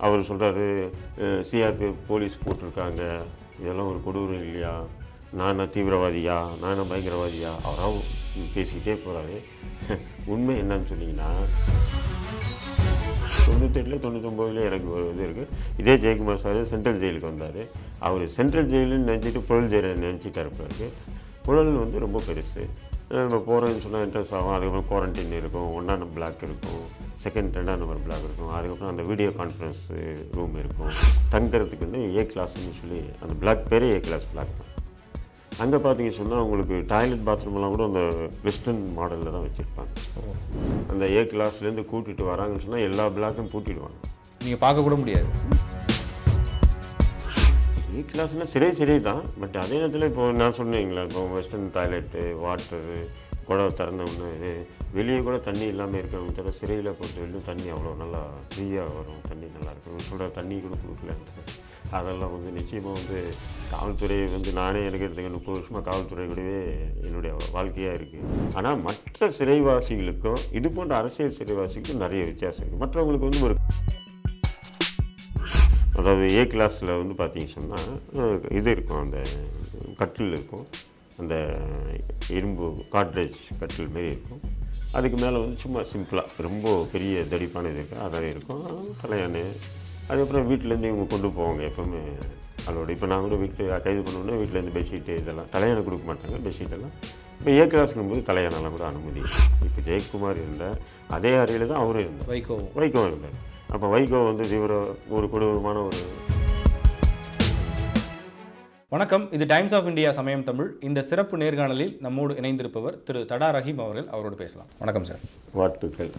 அவர் சொல்கிறாரு, CRPF police போட்டிருக்காங்க, இதெல்லாம் ஒரு கொடூரம் இல்லையா, நான் தீவிரவாதியா, நான் பயங்கரவாதியா, அவராக பேசிக்கிட்டே போகிறாரு. உண்மை என்னன்னு சொன்னீங்கன்னா 98 99 எனக்கு ஒரு இது இருக்குது. இதே ஜெயக்குமார் சார் சென்ட்ரல் ஜெயிலுக்கு வந்தார். அவர் சென்ட்ரல் ஜெயிலுன்னு நினச்சிட்டு புழல் ஜெயிலை நினச்சிட்டாரு. பிறகு புழல் வந்து ரொம்ப பெருசு. நம்ம போகிறோன்னு சொன்னால் இன்ட்ரெஸ்ட் ஆகும். அதுக்கப்புறம் குவாரண்டைன் இருக்கும், 1ஆம் நம்பர் பிளாக் இருக்கும், செகண்ட் 2ஆம் நம்பர் பிளாக் இருக்கும். அதுக்கப்புறம் அந்த வீடியோ கான்ஃபரன்ஸ் ரூம் இருக்கும். தங்குறதுக்குன்னு ஏ கிளாஸ்ன்னு சொல்லி அந்த பிளாக் பேரே ஏ கிளாஸ் பிளாக் தான். அங்கே பார்த்தீங்க சொன்னால் உங்களுக்கு டாய்லெட் பாத்ரூம்லாம் கூட அந்த வெஸ்டர்ன் மாடலில் தான் வச்சுருப்பாங்க. அந்த ஏ கிளாஸ்லேருந்து கூட்டிகிட்டு வராங்கன்னு சொன்னால் எல்லா பிளாக்கும் பூட்டிடுவாங்க, நீங்கள் பார்க்கக்கூட முடியாது. ஏ கிளாஸ்னால் சிறை தான். பட் அதே நேரத்தில் இப்போ நான் சொன்னீங்களா, இப்போ வெஸ்டர்ன் டாய்லெட்டு, வாட்டரு, குழவை திறந்த ஒன்று வெளியே கூட தண்ணி இல்லாமல் இருக்கவங்க தவிர சிறையில் பொறுத்த வரைக்கும் தண்ணி அவ்வளோ நல்லா ஃப்ரீயாக வரும், தண்ணி நல்லாயிருக்கும். சொல்கிற தண்ணி கூட கொடுக்கலன்ட்டு அதெல்லாம் வந்து நிச்சயமாக வந்து காவல்துறை வந்து நானே எனக்கு எடுத்துக்க 30 வருஷமாக காவல்துறை கூடவே என்னுடைய வாழ்க்கையாக இருக்குது. ஆனால் மற்ற சிறைவாசிகளுக்கும் இது போன்ற அரசியல் சிறைவாசிக்கும் நிறைய வித்தியாசம் இருக்குது. மற்றவங்களுக்கு வந்து ஒரு அதாவது ஏ கிளாஸில் வந்து பார்த்தீங்க சொன்னால் இது இருக்கும், அந்த கட்டில் இருக்கும், அந்த இரும்பு காட்ரேஜ் கட்டில் மாரி இருக்கும். அதுக்கு மேலே வந்து சும்மா சிம்பிளாக ரொம்ப பெரிய தடிப்பான இது இருக்குது, அதான் இருக்கும். தலையானு அதுக்கப்புறம் வீட்டிலேருந்து இவங்க கொண்டு போவாங்க எப்போவுமே அதோட. இப்போ நான் கூட வீட்டு கைது பண்ணோன்னா வீட்டிலேருந்து பெட்ஷீட்டு இதெல்லாம் தலையானை கொடுக்க மாட்டாங்க, பெட்ஷீட்டெல்லாம். இப்போ ஏ கிளாஸுக்கும்போது தலையானெல்லாம் கூட அனுமதி. இப்போ ஜெயக்குமார் இருந்தால் அதே அறையில் தான் அவரும் இருந்தார், வைகோ இருந்தார். அப்போ வைகோ வந்து ஒரு கொடூரமான ஒரு வணக்கம். இது டைம்ஸ் ஆஃப் இந்தியா சமயம் தமிழ். இந்த சிறப்பு நேர்காணலில் நம்மோடு இணைந்திருப்பவர் திரு தடா ரஹீம் அவர்கள். அவரோடு பேசலாம். வணக்கம் சார். வாழ்த்துக்கள்.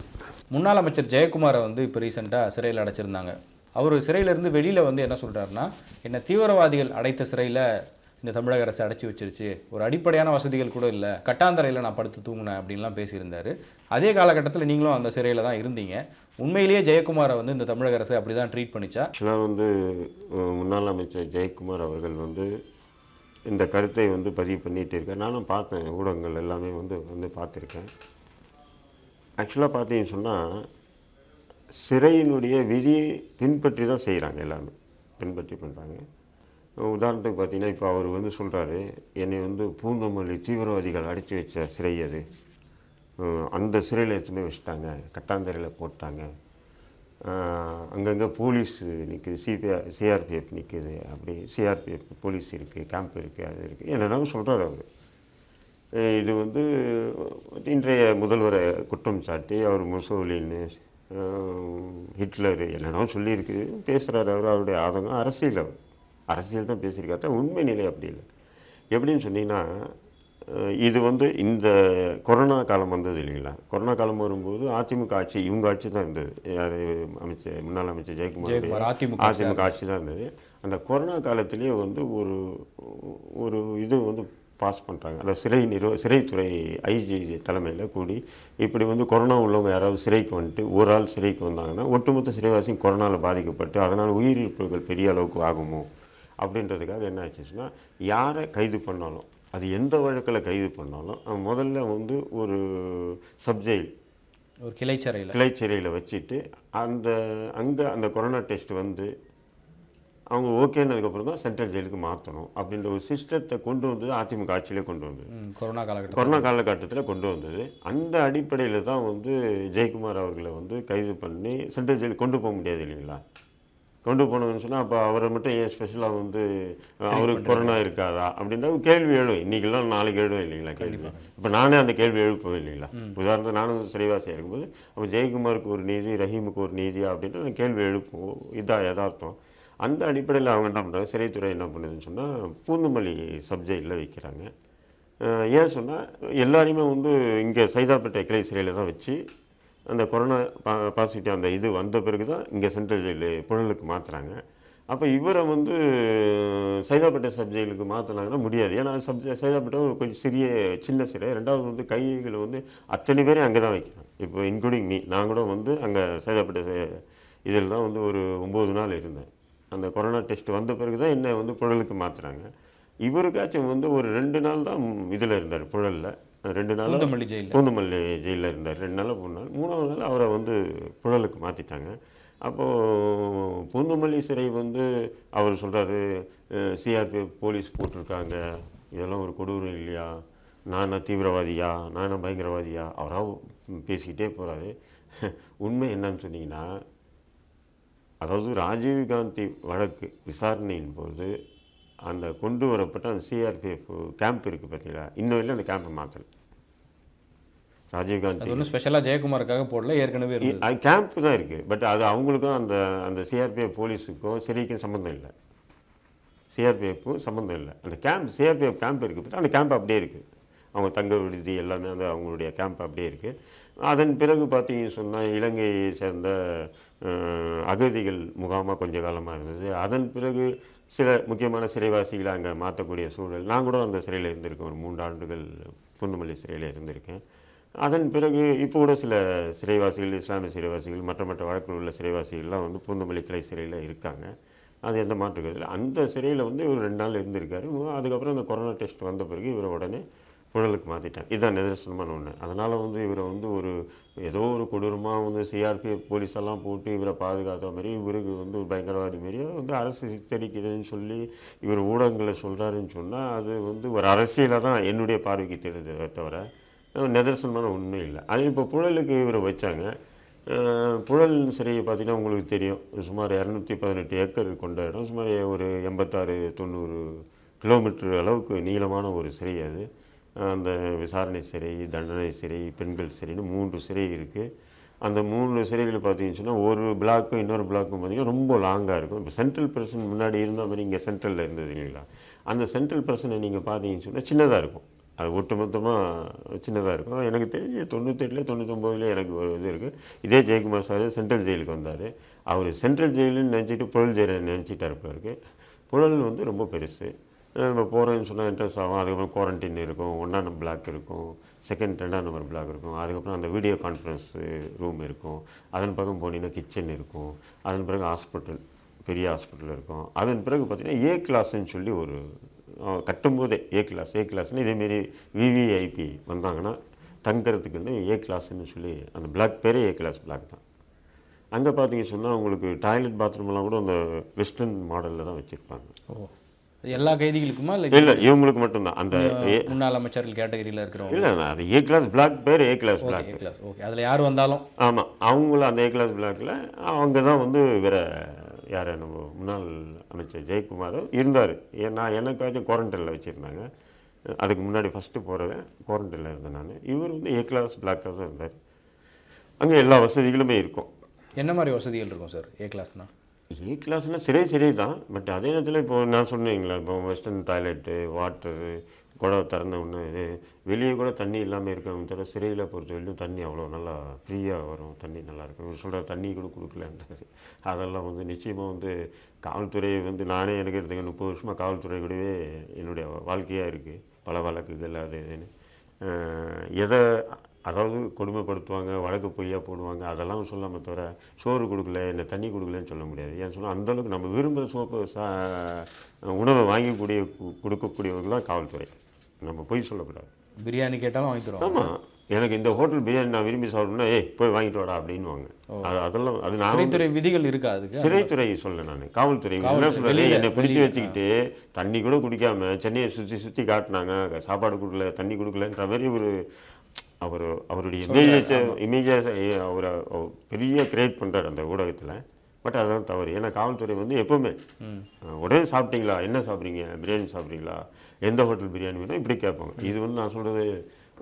முன்னாள் அமைச்சர் ஜெயக்குமாரை வந்து இப்போ ரீசெண்டாக சிறையில் அடைச்சிருந்தாங்க. அவர் சிறையிலேருந்து வெளியில் வந்து என்ன சொல்கிறாருன்னா, என்ன தீவிரவாதிகள் அடைத்த சிறையில் இந்த தமிழக அரசு அடைச்சி வச்சிருச்சு, ஒரு அடிப்படையான வசதிகள் கூட இல்லை, கட்டாந்தரையில் நான் படுத்து தூங்கினேன் அப்படின்லாம் பேசியிருந்தார். அதே காலகட்டத்தில் நீங்களும் அந்த சிறையில் தான் இருந்தீங்க. உண்மையிலேயே ஜெயக்குமாரை வந்து இந்த தமிழக அரசு அப்படி தான் ட்ரீட் பண்ணிச்சா? ஆக்சுவலாக வந்து முன்னாள் அமைச்சர் ஜெயக்குமார் அவர்கள் வந்து இந்த கருத்தை வந்து பதிவு பண்ணிகிட்டு இருக்கார். நானும் பார்த்தேன், ஊடகங்கள் எல்லாமே வந்து பார்த்துருக்கேன். ஆக்சுவலாக பார்த்தீங்கன்னு சொன்னால் சிறையினுடைய விதியை பின்பற்றி தான் செய்கிறாங்க, எல்லாமே பின்பற்றி பண்ணுறாங்க. உதாரணத்துக்கு பார்த்தீங்கன்னா இப்போ அவர் வந்து சொல்கிறாரு, என்னை வந்து பூந்தமல்லி தீவிரவாதிகள் அடைச்சி வச்ச சிறை அது, அந்த சிறையில் எடுத்துமே வச்சுட்டாங்க, கட்டாந்தரையில் போட்டாங்க, அங்கங்கே போலீஸ் நிற்குது, சிஆர்பிஎஃப் நிற்குது, அப்படி சிஆர்பிஎஃப் போலீஸ் இருக்குது, கேம்ப் இருக்குது, அது இருக்குது, என்னென்னாலும் சொல்கிறார் அவர். இது வந்து இன்றைய முதல்வரை குற்றம் சாட்டி அவர் முசோலின்னு ஹிட்லர் என்னென்னாலும் சொல்லியிருக்கு, பேசுகிறார். அவருடைய ஆதங்கம் அரசியல் தான் பேசியிருக்காரு. உண்மை நிலை அப்படி இல்லை. எப்படின்னு சொன்னீங்கன்னா, இது வந்து இந்த கொரோனா காலம் வந்தது இல்லைங்களா, கொரோனா காலம் வரும்போது அதிமுக ஆட்சி, இவங்க ஆட்சி தான் இருந்தது. யார் முன்னாள் அமைச்சர் ஜெயக்குமார் அதிமுக ஆட்சி தான் இருந்தது. அந்த கொரோனா காலத்திலேயே வந்து ஒரு இது வந்து பாஸ் பண்ணுறாங்க. அந்த சிறைத்துறை ஐஜி தலைமையில் கூடி இப்படி வந்து கொரோனா உள்ளவங்க யாராவது சிறைக்கு வந்துட்டு ஒரு ஆள் சிறைக்கு வந்தாங்கன்னா ஒட்டுமொத்த சிறைவாசியும் கொரோனாவில் பாதிக்கப்பட்டு அதனால் உயிரிழப்புகள் பெரிய அளவுக்கு ஆகுமோ அப்படின்றதுக்காக என்ன ஆச்சுன்னா, யாரை கைது பண்ணாலும், அது எந்த வழக்கில் கைது பண்ணாலும் முதல்ல வந்து ஒரு சப்ஜெயில், ஒரு கிளைச்சிறையில் வச்சுட்டு அங்கே அந்த கொரோனா டெஸ்ட் வந்து அவங்க ஓகேன்னதுக்கப்புறம் தான் சென்ட்ரல் ஜெயிலுக்கு மாற்றணும் அப்படின்ற ஒரு சிஸ்டத்தை கொண்டு வந்தது அதிமுக ஆட்சியிலே கொண்டு வந்தது. கொரோனா காலகட்டத்தில் கொண்டு வந்தது. அந்த அடிப்படையில் தான் வந்து ஜெயக்குமார் அவர்களை வந்து கைது பண்ணி சென்ட்ரல் ஜெயிலுக்கு கொண்டு போக முடியாது இல்லைங்களா. கொண்டு போனோம்னு சொன்னால் அப்போ அவரை மட்டும் ஏன் ஸ்பெஷலாக வந்து அவருக்கு கொரோனா இருக்காதா அப்படின்ற கேள்வி எழும். இன்றைக்கெல்லாம் நாளைக்கு எழுதும் இல்லைங்களா கேள்வி. இப்போ நானே அந்த கேள்வி எழுப்போம் இல்லைங்களா. உதாரணத்துக்கு நானும் சிறைவாசியாக இருக்கும்போது அப்போ ஜெயக்குமாருக்கு ஒரு நீதி, ரஹீமுக்கு ஒரு நீதியா அப்படின்ட்டு அந்த கேள்வி எழுப்போம். இதான் யதார்த்தம். அந்த அடிப்படையில் அவங்க என்ன பண்ணுறாங்க, சிறைத்துறை என்ன பண்ணுதுன்னு சொன்னால் பூந்தமல்லி சப்ஜெக்டில் வைக்கிறாங்க. ஏன் சொன்னால் எல்லாரையுமே வந்து இங்கே சைதாப்பேட்டை கிளை சிறையில் தான் வச்சு அந்த கொரோனா பாசிட்டிவ் அந்த இது வந்த பிறகு தான் இங்கே சென்ட்ரல் ஜெயிலு புழலுக்கு மாற்றுறாங்க. அப்போ இவரை வந்து சைதாப்பேட்டை சப்ஜெக்டுக்கு மாற்றினாங்கன்னா முடியாது. ஏன்னா சைதாப்பேட்டை ஒரு கொஞ்சம் சின்ன சிறை. ரெண்டாவது வந்து கைகளை வந்து அத்தனை பேரையும் அங்கே தான் வைக்கிறாங்க. இப்போ இன்க்ளூடிங் மீ, நான் கூட வந்து அங்கே சைதாப்பேட்டை இதில் தான் வந்து ஒரு 9 நாள் இருந்தேன். அந்த கொரோனா டெஸ்ட் வந்த பிறகு தான் என்ன வந்து புழலுக்கு மாற்றுறாங்க. இவருக்காச்சும் வந்து ஒரு 2 நாள் தான் இதில் இருந்தார், புழலில் 2 நாள் பூந்தமல்லி ஜெயிலில் இருந்தார். 2 நாள் 3 நாள் 3வது நாள் அவரை வந்து புழலுக்கு மாற்றிட்டாங்க. அப்போது பூந்தமல்லி சிறை வந்து அவர் சொல்கிறாரு, சிஆர்பிஎஃப் போலீஸ் போட்டிருக்காங்க, இதெல்லாம் ஒரு கொடூரம் இல்லையா, நானா தீவிரவாதியா, நானா பயங்கரவாதியா, அவராக பேசிக்கிட்டே போகிறாரு. உண்மை என்னன்னு சொன்னீங்கன்னா, அதாவது ராஜீவ்காந்தி வழக்கு விசாரணையின் போது அந்த கொண்டு வரப்பட்ட அந்த சிஆர்பிஎஃப் கேம்ப் இருக்குது பார்த்தீங்களா, இன்னும் இல்லை அந்த கேம்பை மாற்றலை. ராஜீவ்காந்தி அது ஒன்றும் ஸ்பெஷலாக ஜெயக்குமாருக்காக போடல, ஏற்கனவே இருக்கு. அது கேம்ப் தான் இருக்குது. பட் அது அவங்களுக்கும் அந்த அந்த சிஆர்பிஎஃப் போலீஸுக்கும் சிறைக்கும் சம்மந்தம் இல்லை. சிஆர்பிஎஃப்பும் சம்மந்தம் இல்லை. அந்த சிஆர்பிஎஃப் கேம்ப் இருக்குது பார்த்தா அந்த கேம்ப் அப்படியே இருக்குது. அவங்க தங்க விடுதி எல்லாமே அந்த அவங்களுடைய கேம்ப் அப்படியே இருக்குது. அதன் பிறகு பார்த்தீங்கன்னு சொன்னால் இலங்கையை சேர்ந்த அகதிகள் முகாமாக கொஞ்ச காலமாக இருந்தது. அதன் பிறகு சில முக்கியமான சிறைவாசிகளை அங்கே மாற்றக்கூடிய சூழல். நான் கூட அந்த சிறையில் இருந்திருக்கேன், ஒரு 3 ஆண்டுகள் பூந்தமல்லி சிறையில் இருந்திருக்கேன். அதன் பிறகு இப்போ கூட சில சிறைவாசிகள், இஸ்லாமிய சிறைவாசிகள், மற்ற வழக்கில் உள்ள சிறைவாசிகள்லாம் வந்து பூந்தமல்லி கிளை சிறையில் இருக்காங்க. அது எந்த மாற்றுக்கிறது இல்லை. அந்த சிறையில் வந்து இவர் 2 நாள் இருந்திருக்காரு. அதுக்கப்புறம் இந்த கொரோனா டெஸ்ட் வந்த பிறகு இவரை உடனே புழலுக்கு மாற்றிட்டாங்க. இதுதான் நிதர்சனமான ஒன்று. அதனால் வந்து இவரை வந்து ஏதோ ஒரு கொடூரமாக வந்து சிஆர்பிஎஃப் போலீஸெல்லாம் போட்டு இவரை பாதுகாத்த மாதிரி, இவருக்கு வந்து ஒரு பயங்கரவாதி மாரியே வந்து அரசு சித்தரிக்கிறதுன்னு சொல்லி இவர் ஊடகங்களில் சொல்கிறாருன்னு சொன்னால், அது வந்து ஒரு அரசியலாக தான் என்னுடைய பார்வைக்கு தெரியுது தவிர நிதர்சனமான உண்மை இல்லை. அது இப்போ புழலுக்கு இவரை வச்சாங்க. புழல் சிறையை பார்த்திங்கன்னா உங்களுக்கு தெரியும், சுமார் 218 ஏக்கர் கொண்ட இடம், சுமார் ஒரு 86-90 கிலோமீட்டர் அளவுக்கு நீளமான ஒரு சிறை அது. அந்த விசாரணை சிறை, தண்டனை சிறை, பெண்கள் சிறைன்னு 3 சிறை இருக்குது. அந்த 3 சிறைகள் பார்த்தீங்கன்னு சொன்னால் ஒரு பிளாக்கும் இன்னொரு பிளாக்கும் பார்த்திங்கன்னா ரொம்ப லாங்காக இருக்கும். இப்போ சென்ட்ரல் பிரசன் முன்னாடி இருந்த மாதிரி இங்கே சென்ட்ரலில் இருந்தது இல்லைங்களா, அந்த சென்ட்ரல் பிரசனை நீங்கள் பார்த்தீங்கன்னு சொன்னால் சின்னதாக இருக்கும். அது ஒட்டுமொத்தமாக சின்னதாக இருக்கும். எனக்கு தெரிஞ்சு 98 99 எனக்கு ஒரு இது இருக்குது. இதே ஜெயக்குமார் சார் சென்ட்ரல் ஜெயிலுக்கு வந்தார். அவர் சென்ட்ரல் ஜெயிலுன்னு நினச்சிட்டு புழல் ஜெயிலை நினச்சிட்டார். இப்போ புழல் வந்து ரொம்ப பெருசு. நம்ம போகிறேன்னு சொன்னால் என்ட்ரன்ஸ் ஆகும். அதுக்கப்புறம் குவாரண்டைன் இருக்கும், 1ஆம் நம்பர் பிளாக் இருக்கும், 2ஆம் நம்பர் பிளாக் இருக்கும். அதுக்கப்புறம் அந்த வீடியோ கான்ஃபரன்ஸ் ரூம் இருக்கும். அதன் பக்கம் போனீங்கன்னா கிச்சன் இருக்கும். அதன் பிறகு ஹாஸ்பிட்டல், பெரிய ஹாஸ்பிட்டல் இருக்கும். அதன் பிறகு பார்த்திங்கன்னா ஏ கிளாஸ்ன்னு சொல்லி ஒரு கட்டும்போதே ஏ கிளாஸ்ன்னு இதேமாரி விவிஐபி வந்தாங்கன்னா தங்கிறதுக்குன்னு ஏ கிளாஸ்ன்னு சொல்லி அந்த பிளாக் பேரே ஏ கிளாஸ் பிளாக் தான். அங்கே பார்த்தீங்கன்னு சொன்னால் உங்களுக்கு டாய்லெட் பாத்ரூம்லாம் கூட அந்த வெஸ்டர்ன் மாடலில் தான் வச்சுருப்பாங்க. ஓ, எல்லா கைதிகளுக்குமா இல்லை இவங்களுக்கு மட்டும்தான். அந்த முன்னாள் அமைச்சர்கள் கேட்டகரியில் இருக்கிறவங்க இல்லை, அது ஏ கிளாஸ் பிளாக் பேர் ஏ கிளாஸ் பிளாக். ஓகே, அதில் யார் வந்தாலும் ஆமாம், அவங்களும் அந்த ஏ கிளாஸ் பிளாக்கில் அவங்க தான் வந்து வேறு யார் நம்ம முன்னாள் அமைச்சர் ஜெயக்குமார் இருந்தார். எனக்காச்சும் குவாரண்டைனில் வச்சுருந்தாங்க. அதுக்கு முன்னாடி ஃபஸ்ட்டு போகிறத குவாரண்டைனில் இருந்தேன் நான். இவர் வந்து ஏ கிளாஸ் பிளாக்கில் தான் இருந்தார். அங்கே எல்லா வசதிகளுமே இருக்கும். என்ன மாதிரி வசதிகள் இருக்கும் சார் ஏ கிளாஸ்னால்? ஏ கிளாஸ்னால் சிறை தான். பட் அதே நேரத்தில் இப்போ நான் சொன்னீங்களா, இப்போ வெஸ்டர்ன் டாய்லெட்டு, வாட்டரு, குடம் திறந்த ஒன்று, வெளியே கூட தண்ணி இல்லாமல் இருக்கணும். தவிர சிறையில் பொறுத்த வரைக்கும் தண்ணி அவ்வளோ நல்லா ஃப்ரீயாக வரும், தண்ணி நல்லாயிருக்கும். இவர் சொல்கிற தண்ணி கூட கொடுக்கலன்றாரு. அதெல்லாம் வந்து நிச்சயமாக வந்து காவல்துறை வந்து நானே எனக்கு எடுத்துக்க 30 வருஷமாக காவல்துறை கூடவே என்னுடைய வாழ்க்கையாக இருக்குது. பல வழக்குகள் அது இதுன்னு எதை அதாவது கொடுமைப்படுத்துவாங்க, வழக்கு பொய்யா போடுவாங்க, அதெல்லாம் சொல்லாமல் தவிர சோறு கொடுக்கல, என்ன தண்ணி கொடுக்கலன்னு சொல்ல முடியாது. ஏன்னு சொன்னால் அந்தளவுக்கு நம்ம விரும்புகிற உணவை கொடுக்கக்கூடியவர்கள் தான் காவல்துறை. நம்ம பொய் சொல்லக்கூடாது. பிரியாணி கேட்டாலும் வாங்கி தருவோம். ஆமாம், எனக்கு இந்த ஹோட்டல் பிரியாணி நான் விரும்பி சாப்பிட்ணுன்னா போய் வாங்கிட்டு வாடா அப்படின்வாங்க. அதெல்லாம் அது நான் சிறைத்துறை விதிகள் இருக்கா அதுக்கு? சிறைத்துறை சொல்ல நான் காவல்துறை என்ன சொல்கிறேன், என்னை பிடிச்சி வச்சுக்கிட்டு தண்ணி கூட குடிக்காமல் சென்னையை சுற்றி காட்டினாங்க, சாப்பாடு கொடுக்கல, தண்ணி கொடுக்கலன்ற மாதிரி அவருடைய இமேஜை அவரை பெரிய கிரியேட் பண்ணுறாரு அந்த ஊடகத்தில். பட் அதெல்லாம் தவறு. ஏன்னா காவல்துறை வந்து எப்போவுமே உடனே சாப்பிட்டீங்களா, என்ன சாப்பிட்றீங்க, பிரியாணி சாப்பிட்றீங்களா, எந்த ஹோட்டல் பிரியாணி வேணும் இப்படி கேட்பாங்க. இது வந்து நான் சொல்கிறது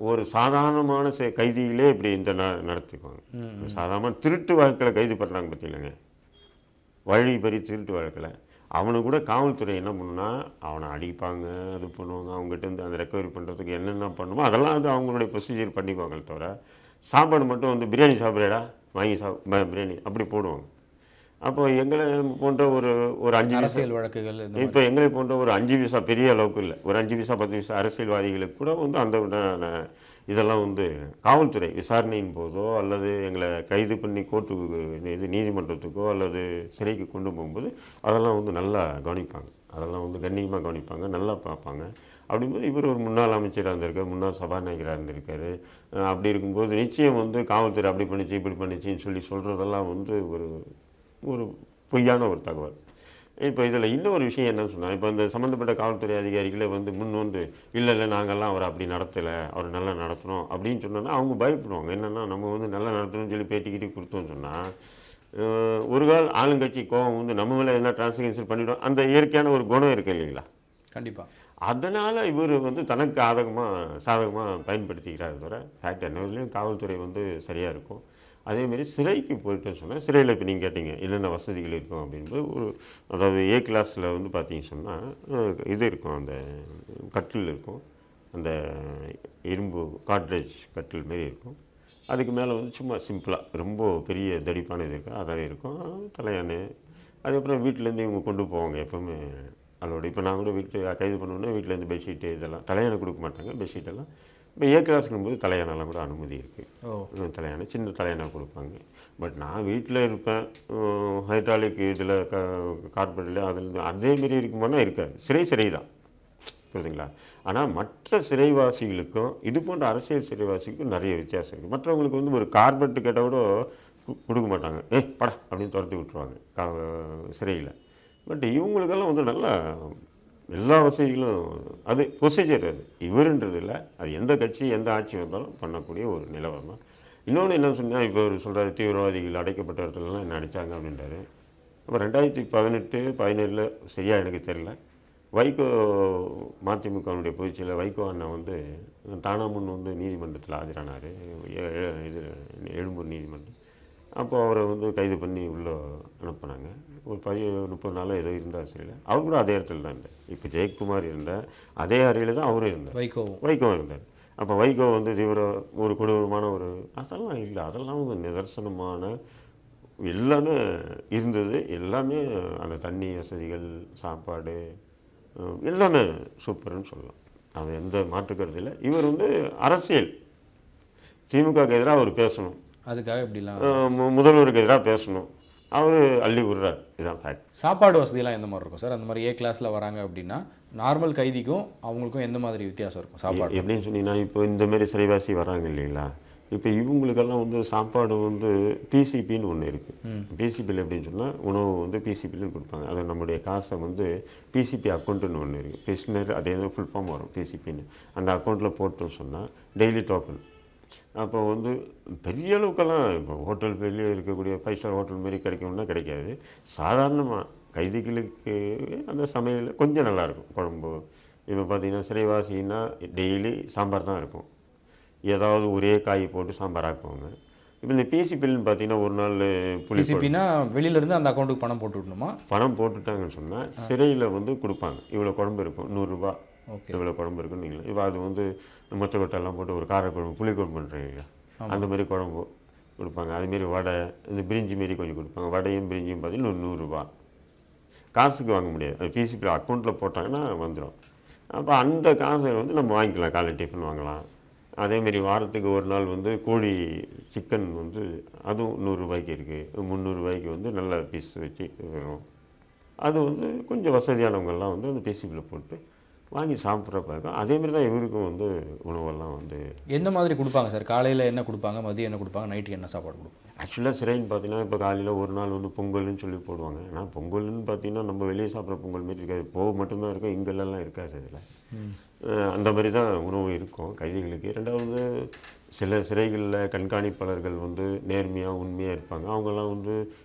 ஒரு சாதாரணமான கைதிகளே இப்படி இந்த நடத்திக்குவாங்க. சாதாரண திருட்டு வழக்கில் கைது பண்ணுறாங்க பார்த்தீங்களங்க, வழி பறி திருட்டு வழக்கில் அவனை கூட காவல்துறை என்ன பண்ணுன்னா அவனை அடிப்பாங்க, அது பண்ணுவாங்க. அவங்ககிட்ட அந்த ரெக்கவரி பண்ணுறதுக்கு என்னென்ன பண்ணுமோ அதெல்லாம் வந்து அவங்களுடைய ப்ரொசீஜர் பண்ணிக்குவாங்க. தவிர சாப்பாடு மட்டும் வந்து பிரியாணி சாப்பிட்றேடா வாங்கி பிரியாணி அப்படி போடுவாங்க. அப்போ எங்களை போன்ற ஒரு 5 அரசியல் வழக்குகள், இப்போ எங்களை போன்ற ஒரு 5 விசா பெரிய அளவுக்கு இல்லை, ஒரு 5 விசா 10 விசா அரசியல்வாதிகளுக்கு கூட வந்து அந்த இதெல்லாம் வந்து காவல்துறை விசாரணையின் போதோ அல்லது எங்களை கைது பண்ணி கோர்ட்டுக்கு நீதிமன்றத்துக்கோ அல்லது சிறைக்கு கொண்டு போகும்போது அதெல்லாம் வந்து நல்லா கவனிப்பாங்க. அதெல்லாம் வந்து கண்ணியமாக கவனிப்பாங்க, நல்லா பார்ப்பாங்க. அப்படிங்கும்போது இவர் ஒரு முன்னாள் அமைச்சராக இருந்திருக்கார், முன்னாள் சபாநாயகராக இருந்திருக்காரு. அப்படி இருக்கும்போது நிச்சயம் வந்து காவல்துறை அப்படி பண்ணிச்சு இப்படி பண்ணிச்சின்னு சொல்கிறதெல்லாம் வந்து ஒரு ஒரு பொய்யான ஒரு தகவல். இப்போ இதில் இன்னொரு விஷயம் என்னன்னு சொன்னால், இப்போ இந்த சம்மந்தப்பட்ட காவல்துறை அதிகாரிகளே வந்து முன் வந்து இல்லை நாங்கள்லாம் அவரை அப்படி நடத்தலை, அவரை நல்லா நடத்தணும் அப்படின்னு சொன்னோன்னா அவங்க பயப்படுவாங்க. என்னென்னா நம்ம வந்து நல்லா நடத்தணும்னு சொல்லி பேட்டிக்கிட்டு கொடுத்தோம்னு சொன்னால், ஒரு கால் ஆளுங்கட்சி கோவம் வந்து நம்ம மேலே என்ன டிரான்ஸ்லேஷன் பண்ணிவிடும், அந்த இயற்கையான ஒரு குணம் இருக்குது இல்லைங்களா? கண்டிப்பாக. அதனால் இவர் வந்து தனக்கு சாதகமாக பயன்படுத்திக்கிறாரு தவிர ஃபேக்ட் என்னதுலேயும் காவல்துறை வந்து சரியாக இருக்கும். அதேமாரி சிறைக்கு போயிட்டோன்னு சொன்னால், சிறையில் இப்போ நீங்கள் கேட்டீங்க என்னென்ன வசதிகள் இருக்கும் அப்படின்றது ஒரு அதாவது ஏ கிளாஸில் வந்து பார்த்தீங்க சொன்னால் இது இருக்கும், அந்த கட்டில் இருக்கும், அந்த இரும்பு காட்ரேஜ் கட்டில் மாரி இருக்கும். அதுக்கு மேலே வந்து சும்மா சிம்பிளாக ரொம்ப பெரிய தடிப்பான இது இருக்குது, அதான் இருக்கும். தலையானு அதுக்கப்புறம் வீட்டிலேருந்து இவங்க கொண்டு போவாங்க எப்போவுமே அதோட. இப்போ நான் கூட வீட்டு கைது பண்ணோன்னா வீட்டிலேருந்து பெட்ஷீட்டு இதெல்லாம் தலையானை கொடுக்க மாட்டாங்க, பெட்ஷீட்டெல்லாம். இப்போ ஏ கிளாஸுக்கும் போது தலையானெல்லாம் கூட அனுமதி இருக்குது. தலையானை சின்ன தலையானை கொடுப்பாங்க. பட் நான் வீட்டில் இருப்பேன், ஹைட்ராலிக் இதில் கார்பெட்டில் அதில் அதேமாரி இருக்குமானா இருக்காது. சிறை தான், புரியுதுங்களா? ஆனால் மற்ற சிறைவாசிகளுக்கும் இது போன்ற அரசியல் சிறைவாசிக்கும் நிறைய வித்தியாசம் இருக்குது. மற்றவங்களுக்கு வந்து ஒரு கார்பெட்டு கேட்டால் கூட கொடுக்க மாட்டாங்க, படா அப்படின்னு துரத்தி விட்டுருவாங்க சிறையில். பட் இவங்களுக்கெல்லாம் வந்து நல்லா எல்லா வசதிகளும், அது ப்ரொசீஜர், அது இவருன்றது இல்லை, அது எந்த கட்சி எந்த ஆட்சி வந்தாலும் பண்ணக்கூடிய ஒரு நிலவரம் தான். இன்னொன்று என்ன சொன்னால், இப்போ அவர் சொல்கிறார் தீவிரவாதிகள் அடைக்கப்பட்ட இடத்துலலாம் என்ன அடித்தாங்க அப்படின்றாரு. அப்போ 2018, 17 சரியாக எனக்கு தெரியல, வைகோ மதிமுகவுடைய பொதுச்செயலர் வைகோ அண்ணன் வந்து தானாமுன் வந்து நீதிமன்றத்தில் ஆஜரானார், இது எழும்பூர் நீதிமன்றம். அப்போது அவரை வந்து கைது பண்ணி உள்ளே அனுப்புனாங்க. ஒரு 30 நாளோ ஏதோ இருந்தார் சரியில்லை. அவர் கூட அதே இடத்துல தான் இருந்தார். இப்போ ஜெயக்குமார் இருந்தார், அதே அறையில் தான் அவரும் இருந்தார், வைகோ இருந்தார். அப்போ வைகோ வந்து ஒரு கொடூரமான ஒரு அதெல்லாம் இல்லை, அதெல்லாம் வந்து நிதர்சனமான எல்லாமே இருந்தது. எல்லாமே அந்த தண்ணி வசதிகள், சாப்பாடு எல்லாமே சூப்பர்னு சொல்லலாம். அது எந்த மாற்றுக்கிறது இல்லை. இவர் வந்து அரசியல் திமுகவுக்கு எதிராக அவர் பேசணும், அதுக்காக இப்படிலாம் முதல்வருக்கு எதிராக பேசணும், அவர் அள்ளி விடுறார். இதுதான் ஃபேக்ட். சாப்பாடு வசதியெல்லாம் எந்த மாதிரி இருக்கும் சார்? அந்த மாதிரி ஏ கிளாஸில் வராங்க அப்படின்னா நார்மல் கைதிக்கும் அவங்களுக்கும் எந்த மாதிரி வித்தியாசம் இருக்கும் சாப்பாடு? எப்படின்னு சொன்னீங்கன்னா, இப்போ இந்தமாரி சிறைவாசி வராங்க இல்லைங்களா, இப்போ இவங்களுக்கெல்லாம் வந்து சாப்பாடு வந்து பிசிபின்னு ஒன்று இருக்குது. பிசிபியில் எப்படின்னு சொன்னால் உணவு வந்து பிசிபின்னு கொடுப்பாங்க. அது நம்முடைய காசை வந்து பிசிபி அக்கௌண்ட்டுன்னு ஒன்று இருக்குது, பிஸ்னர் அதே தான் ஃபுல் ஃபார்ம் வரும் பிசிபின்னு. அந்த அக்கௌண்ட்டில் போட்டோன்னு சொன்னால் டெய்லி டோக்கன். அப்போ வந்து பெரிய அளவுக்கெல்லாம் இப்போ ஹோட்டல் வெளியே இருக்கக்கூடிய 5 ஸ்டார் ஹோட்டல் மாரி கிடைக்கும்னா கிடைக்காது. சாதாரணமாக கைதிகளுக்கு அந்த சமையல் கொஞ்சம் நல்லாயிருக்கும். குழம்பு இப்போ பார்த்திங்கன்னா சிறைவாசின்னா டெய்லி சாம்பார் தான் இருக்கும், ஏதாவது ஒரே காய் போட்டு சாம்பார் ஆக்குவாங்க. இப்போ இந்த பிசிபில்னு பார்த்தீங்கன்னா ஒரு நாள் பிசிபின்னா வெளியிலேருந்து அந்த அக்கௌண்ட்டுக்கு பணம் போட்டு விடணுமா? பணம் போட்டுட்டாங்கன்னு சொன்னால் சிறையில் வந்து கொடுப்பாங்க. இவ்வளோ குழம்பு இருக்கும், 100 ரூபா இவ்வளோ குழம்பு இருக்குன்னு நீங்கள். இப்போ அது வந்து மொச்சக்கொட்டெல்லாம் போட்டு ஒரு காரக்குழம்பு புளிக்குழம்பு பண்ணுறீங்க, அந்த மாதிரி குழம்பு கொடுப்பாங்க. அதுமாரி வடை, இந்த பிரிஞ்சி மாரி கொஞ்சம் கொடுப்பாங்க. வடையும் பிரிஞ்சியும் பார்த்தீங்கன்னா 100 ரூபா. காசுக்கு வாங்க முடியாது, அது பிசிபி அக்கௌண்ட்டில் போட்டாங்கன்னா வந்துடும். அப்போ அந்த காசை வந்து நம்ம வாங்கிக்கலாம், காலை டிஃபன் வாங்கலாம். அதேமாரி வாரத்துக்கு ஒரு நாள் வந்து கோழி சிக்கன் வந்து அதுவும் 100 ரூபாய்க்கு இருக்குது, 300 ரூபாய்க்கு வந்து நல்ல பீஸ் வச்சு வரும். அது வந்து கொஞ்சம் வசதியானவங்கள்லாம் வந்து அந்த பிசிபியில் போட்டு வாங்கி சாப்பிட்றப்ப இருக்கும். அதேமாரி தான் இவருக்கும் வந்து உணவெல்லாம் வந்து எந்த மாதிரி கொடுப்பாங்க சார்? காலையில் என்ன கொடுப்பாங்க, மதியம் என்ன கொடுப்பாங்க, நைட்டுக்கு என்ன சாப்பாடு கொடுப்பாங்க? ஆக்சுவலாக சிறைன்னு பார்த்தீங்கன்னா இப்போ காலையில் ஒரு நாள் வந்து பொங்கல்னு சொல்லி போடுவாங்க. ஆனால் பொங்கல்னு பார்த்தீங்கன்னா நம்ம வெளியே சாப்பிட்ற பொங்கல் மாரி இருக்காது, போக மட்டும்தான் இருக்கும், இங்கெல்லாம் இருக்காது. அதில் அந்த மாதிரி தான் உணவு இருக்கும் கைதிகளுக்கு. ரெண்டாவது சில சிறைகளில் கண்காணிப்பாளர்கள் வந்து நேர்மையாக உண்மையாக இருப்பாங்க. அவங்கெல்லாம் வந்து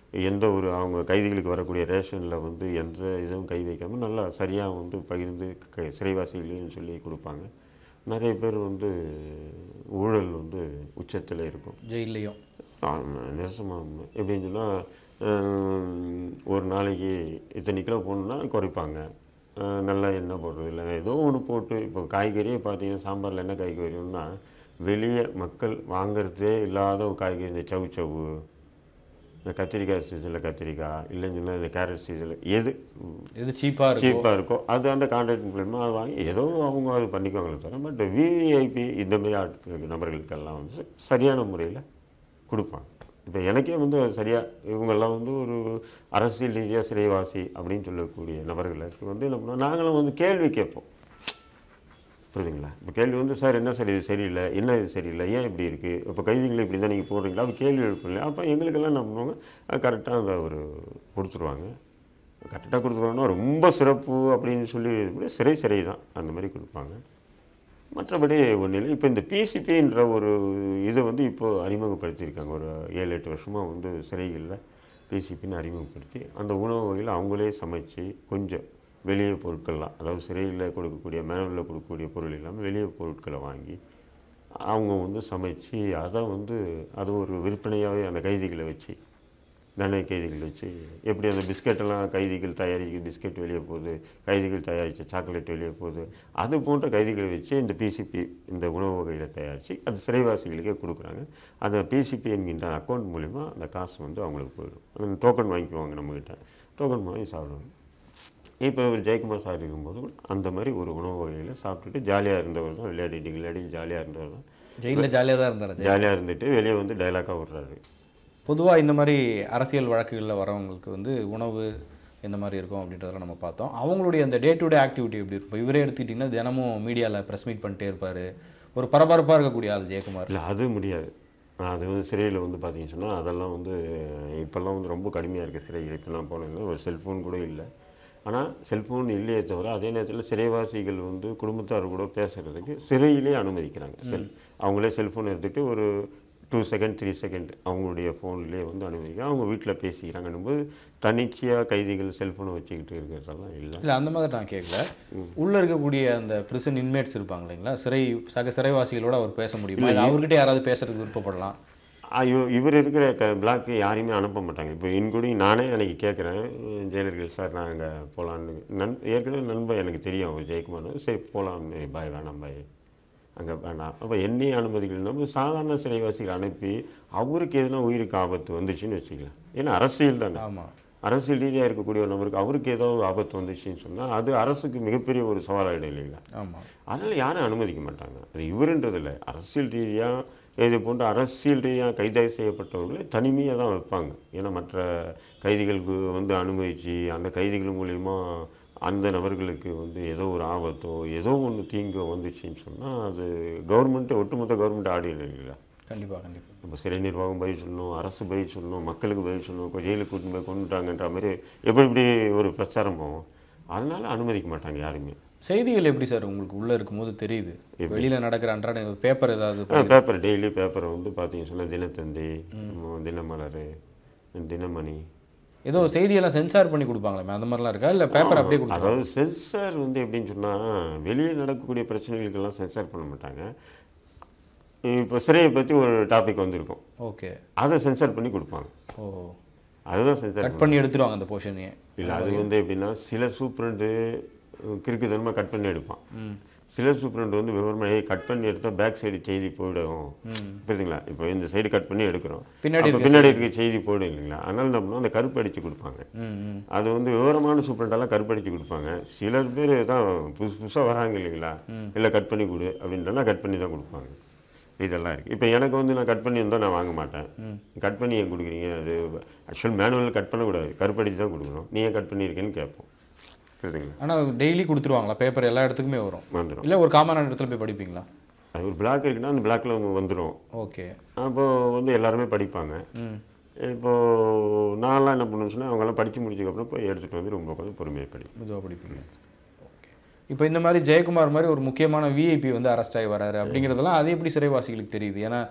எந்த ஒரு அவங்க கைதிகளுக்கு வரக்கூடிய ரேஷனில் வந்து எந்த இதுவும் கை வைக்காமல் நல்லா சரியாக வந்து பகிர்ந்து சிறைவாசிகளையும் சொல்லி கொடுப்பாங்க. நிறைய பேர் வந்து ஊழல் வந்து உச்சத்தில் இருக்கும் ஜெயிலையும். நெசமாக எப்படின்னு சொன்னால் ஒரு நாளைக்கு இத்தனை கிலோ போடணுன்னா குறைப்பாங்க, நல்லா எண்ணெய் போடுறது இல்லை ஏதோ ஒன்று போட்டு. இப்போ காய்கறியே பார்த்தீங்கன்னா சாம்பாரில் என்ன காய்கறின்னா வெளியே மக்கள் வாங்கிறதே இல்லாத ஒரு காய்கறி, இந்த சவு இந்த கத்திரிக்காய் சீசனில் கத்திரிக்காய், இல்லைன்னு சொன்னால் இந்த கேரட் சீசனில் எது சீப்பாக இருக்கோ அது அந்த கான்ட்ராக்ட் மூலமாக அது வாங்கி ஏதோ அவங்க அது பண்ணிக்குவாங்களே தவிர. பட் விவிஐபி இந்தமாரி ஆட்களுக்கு நபர்களுக்கெல்லாம் வந்து சரியான முறையில் கொடுப்பாங்க. இப்போ எனக்கே வந்து சரியாக இவங்கெல்லாம் வந்து ஒரு அரசியல் ரீதியாக சிறைவாசி அப்படின்னு சொல்லக்கூடிய நபர்களுக்கு வந்து என்ன பண்ணால் நாங்களும் வந்து கேள்வி கேட்போம். புரியுதுங்களா? இப்போ கேள்வி வந்து சார் என்ன சார் இது சரியில்லை, என்ன இது சரியில்லை, ஏன் இப்படி இருக்குது, இப்போ கைதிகளை இப்படி தான் நீங்கள் போடுறீங்களா, அப்போ கேள்வி எழுப்புங்களா? அப்போ எங்களுக்கெல்லாம் என்ன பண்ணுவாங்க, கரெக்டாக அதை ஒரு கொடுத்துருவாங்க. கரெக்டாக கொடுத்துருவாங்கன்னா ரொம்ப சிறப்பு அப்படின்னு சொல்லி சிறை தான் அந்த மாதிரி கொடுப்பாங்க. மற்றபடி ஒன்றும் இல்லை. இப்போ இந்த பிசிபின்ற ஒரு இதை வந்து இப்போது அறிமுகப்படுத்தியிருக்காங்க. ஒரு 7-8 வருஷமாக வந்து சிறைகளில் பிசிபின்னு அறிமுகப்படுத்தி அந்த உணவு வகையில் அவங்களே சமைச்சு கொஞ்சம் வெளியே பொருட்கள்லாம், அதாவது சிறையில் கொடுக்கக்கூடிய மேனுவலில் கொடுக்கக்கூடிய பொருள் இல்லாமல் வெளியே பொருட்களை வாங்கி அவங்க வந்து சமைச்சு அதை வந்து அது ஒரு விற்பனையாகவே அந்த கைதிகளை வச்சு, தண்டனை கைதிகள் வச்சு எப்படி அந்த பிஸ்கெட்டெல்லாம் கைதிகள் தயாரிக்க பிஸ்கெட் வெளியே போகுது, கைதிகள் தயாரித்த சாக்லேட் வெளியே போகுது, அது போன்ற கைதிகளை வச்சு இந்த பிசிபி இந்த உணவு வகைகளை தயாரித்து அது சிறைவாசிகளுக்கே கொடுக்குறாங்க. அந்த பிசிபி என்கின்ற அக்கௌண்ட் மூலிமா அந்த காசு வந்து அவங்களுக்கு போயிடும். அந்த டோக்கன் வாங்கிக்குவாங்க நம்மக்கிட்ட, டோக்கன் வாங்கி சாப்பிடுவாங்க. இப்போ ஜெயக்குமார் சார் இருக்கும்போது கூட அந்த மாதிரி ஒரு உணவு வகையில் சாப்பிட்டுட்டு ஜாலியாக இருந்தவர் தான், விளையாடி ஜாலியாக இருந்தவர் தான். ஜெயிலில் ஜாலியாக தான் இருந்தார். ஜாலியாக இருந்துட்டு வெளியே வந்து டைலாக்காக விட்றாரு. பொதுவாக இந்த மாதிரி அரசியல் வழக்குகளில் வரவங்களுக்கு வந்து உணவு எந்த மாதிரி இருக்கும் அப்படின்றதெல்லாம் நம்ம பார்த்தோம். அவங்களுடைய அந்த டே டு டே ஆக்டிவிட்டி எப்படி இருக்கும்? இவரே எடுத்துக்கிட்டிங்கன்னா தினமும் மீடியாவில் ப்ரெஸ் மீட் பண்ணிட்டே இருப்பார். ஒரு பரபரப்பாக இருக்கக்கூடிய ஆள் ஜெயக்குமார். இல்லை, அது முடியாது. அது வந்து சிறையில் வந்து பார்த்தீங்கன்னு சொன்னால் அதெல்லாம் வந்து இப்போல்லாம் வந்து ரொம்ப கடுமையாக இருக்குது சிறைகள். இப்போல்லாம் போனீங்கன்னா ஒரு செல்ஃபோன் கூட இல்லை. ஆனால் செல்ஃபோன் இல்லையே தவிர அதே நேரத்தில் சிறைவாசிகள் வந்து குடும்பத்தார் கூட பேசுகிறதுக்கு சிறையிலே அனுமதிக்கிறாங்க. அவங்களே செல்ஃபோன் எடுத்துகிட்டு ஒரு 2 செகண்ட் 3 செகண்ட் அவங்களுடைய ஃபோன்லேயே வந்து அனுமதிக்கிறாங்க. அவங்க வீட்டில் பேசிக்கிறாங்கன்னும்போது தனிச்சையாக கைதிகள் செல்ஃபோனை வச்சுக்கிட்டு இருக்கிறதெல்லாம் இல்லை. இல்லை, அந்த மாதிரி நான் கேட்கல. உள்ளே இருக்கக்கூடிய அந்த பிரிசன் இன்மேட்ஸ் இருப்பாங்க இல்லைங்களா, சிறைவாசிகளோடு அவர் பேச முடியுமா? அவர்கிட்ட யாராவது பேசுறதுக்கு விருப்பப்படலாம்? ஐயோ, இவர் இருக்கிற பிளாக்கு யாரையுமே அனுப்ப மாட்டாங்க. இப்போ இன்க்ளூடிங் நானே அன்றைக்கி கேட்குறேன், ஜெயலலிதா சார் நாங்கள் போகலான்னு. ஏற்கனவே நண்பன் எனக்கு தெரியும் அவர் ஜெயக்குமார். சரி போகலான்னு, பாய் வேணாம் பாய் அங்கே வேணாம். அப்போ என்னையும் அனுமதிகள் நம்ம சாதாரண சிறைவாசிகள் அனுப்பி அவருக்கு எதுனா உயிருக்கு ஆபத்து வந்துச்சுன்னு வச்சுக்கலாம். ஏன்னா அரசியல் தானே. ஆமாம், அரசியல் ரீதியாக இருக்கக்கூடிய ஒரு நபருக்கு அவருக்கு ஏதாவது ஆபத்து வந்துச்சுன்னு சொன்னால் அது அரசுக்கு மிகப்பெரிய ஒரு சவாலாகிடும் இல்லைங்களா? ஆமாம். அதனால் யாரும் அனுமதிக்க மாட்டாங்க. அது இவருன்றதில்லை, அரசியல் ரீதியாக இது போன்ற அரசியல் ரீதியாக கைது செய்யப்பட்டவர்களை தனிமையாக தான் வைப்பாங்க. ஏன்னா மற்ற கைதிகளுக்கு வந்து அனுமதித்து அந்த கைதிகள் மூலிமா அந்த நபர்களுக்கு வந்து ஏதோ ஒரு ஆபத்தோ ஏதோ ஒன்று தீங்கோ வந்துச்சுன்னு சொன்னால் அது கவர்மெண்ட்டு ஒட்டுமொத்த கவர்மெண்ட் ஆடியோ இல்லைங்களா? கண்டிப்பாக. நம்ம சிறை நிர்வாகம் பதில் சொல்லணும், அரசு பதில் சொல்லணும், மக்களுக்கு பதில் சொல்லணும். ஜெயிலுக்கு கூட்டின்னு போய் கொண்டுட்டாங்கன்ற மாதிரி எப்படி ஒரு பிரச்சாரம் போகும். அதனால் அனுமதிக்க மாட்டாங்க யாருமே. செய்திகள் எப்படி சார் உங்களுக்கு உள்ளே இருக்கும்போது தெரியுது? வெளியில் நடக்கிற அன்றாட பேப்பர் ஏதாவது? பேப்பர் டெய்லி பேப்பரை வந்து பார்த்தீங்கன்னு சொன்னால் தினத்தந்தி, தினமலர், தினமணி, ஏதோ செய்தியெல்லாம் சென்சார் பண்ணி கொடுப்பாங்களே, அந்த மாதிரிலாம் இருக்கா இல்லை பேப்பர் அப்படியே கொடுப்பாங்க? அதாவது சென்சார் வந்து எப்படின்னு சொன்னால் வெளியே நடக்கக்கூடிய பிரச்சனைகளுக்கெல்லாம் சென்சார் பண்ண மாட்டாங்க. இப்போ சிறையை பற்றி ஒரு டாபிக் வந்திருக்கும், ஓகே, அதை சென்சார் பண்ணி கொடுப்பாங்க. ஓ, அதுதான் சென்சார் கட் பண்ணி எடுத்துருவாங்க அந்த போர்ஷனையே. இல்லை, அது வந்து எப்படின்னா சில சூப்பரண்டு கிறுக்குத்தனமாக கட் பண்ணி எடுப்பான். சில சூப்பரண்டு வந்து விவரமாக கட் பண்ணி எடுத்தால் பேக் சைடு செய்தி போயிடும். புரியுதுங்களா? இப்போ இந்த சைடு கட் பண்ணி எடுக்கிறோம், பின்னாடி இருக்க செய்தி போயிடும் இல்லைங்களா? அதனால என்ன பண்ணோம், அந்த கருப்பு அடித்து கொடுப்பாங்க. அது வந்து விவரமான சூப்பரண்டெல்லாம் கருப்பு அடித்து கொடுப்பாங்க. சில பேர் தான் புதுசாக வராங்க இல்லைங்களா, இல்லை கட் பண்ணி கொடு அப்படின்றனா கட் பண்ணி தான் கொடுப்பாங்க. இதெல்லாம் இருக்குது. இப்போ எனக்கு வந்து நான் கட் பண்ணி இருந்தால் நான் வாங்க மாட்டேன். கட் பண்ணி ஏன் கொடுக்குறீங்க? அது ஆக்சுவல் மேனுவல் கட் பண்ணக்கூடாது, கருப்படிச்சு தான் கொடுக்கணும். நீ ஏன் கட் பண்ணியிருக்கேன்னு கேட்போம். புரியுதுங்களா? ஆனால் டெய்லி கொடுத்துருவாங்களா பேப்பர்? எல்லா இடத்துக்குமே வரும்? வந்துடும். இல்லை ஒரு காமனான இடத்துல போய் படிப்பீங்களா? அது ஒரு பிளாக் இருக்குன்னா அந்த பிளாக்கில் அவங்க வந்துடும். ஓகே, அப்போது வந்து எல்லாருமே படிப்பாங்க. இப்போது நான்லாம் என்ன பண்ணுவேன்னு சொன்னால் அவங்கெல்லாம் படித்து முடிச்சதுக்கப்புறம் போய் எடுத்துகிட்டு வந்து ரொம்ப உட்காந்து பொறுமையாக மெதுவாக படிப்பீங்க. ஓகே. இப்போ இந்த மாதிரி ஜெயக்குமார் மாதிரி ஒரு முக்கியமான விஐபி வந்து அரெஸ்ட் ஆகி வராரு அப்படிங்கிறதெல்லாம் அது எப்படி சிறைவாசிகளுக்கு தெரியுது? ஏன்னா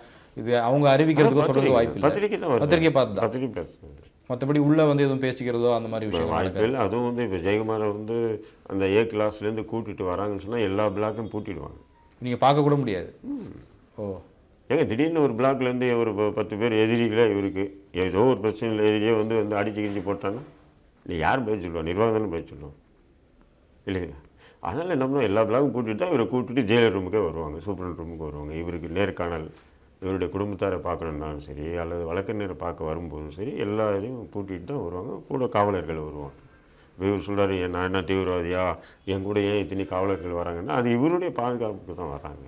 இது அவங்க அறிவிக்கிறதுக்கும் சொல்கிறதுக்கு வாய்ப்பு இல்லை. பத்திரிக்கை தான், பத்திரிக்கை பார்த்து தான். பத்திரிக்கை பார்த்து. மற்றபடி உள்ளே வந்து எதுவும் பேசிக்கிறதோ அந்த மாதிரி விஷயம் வாய்ப்பு இல்லை. அதுவும் வந்து இப்போ ஜெயக்குமாரை வந்து அந்த ஏ கிளாஸ்லேருந்து கூட்டிகிட்டு வராங்கன்னு சொன்னால் எல்லா பிளாக்கும் பூட்டிடுவாங்க. நீங்கள் பார்க்க கூட முடியாது. ஓ, ஏங்க திடீர்னு ஒரு பிளாக்லேருந்து ஒரு 10 பேர் எதிரிகளே இவருக்கு ஏதோ ஒரு பிரச்சனையில் எதிரியே வந்து அடிச்சு கிடிச்சு போட்டாங்கன்னா இல்லை யார் பதில் சொல்லுவாங்க? நிர்வாகம் தானே பதில் சொல்லுவோம் இல்லைங்களா? அதனால் என்ன பண்ணோம், எல்லா பிளாக்கும் கூட்டிகிட்டு தான் இவரை கூட்டிட்டு ஜெயிலர் ரூமுக்கே வருவாங்க, சூப்பரண்ட் ரூமுக்கு வருவாங்க. இவருக்கு நேர்காணல், இவருடைய குடும்பத்தாரை பார்க்கணுன்னாலும் சரி, அல்லது வழக்கறிஞரை பார்க்க வரும்போதும் சரி, எல்லா இதையும் கூட்டிகிட்டு தான் வருவாங்க. கூட காவலர்கள் வருவாங்க. இப்போ இவர் சொல்கிறாரு, நான் என்ன தீவிரவாதியா, என் கூட ஏன் இத்தனை காவலர்கள் வராங்கன்னா அது இவருடைய பாதுகாப்புக்கு தான் வராங்க.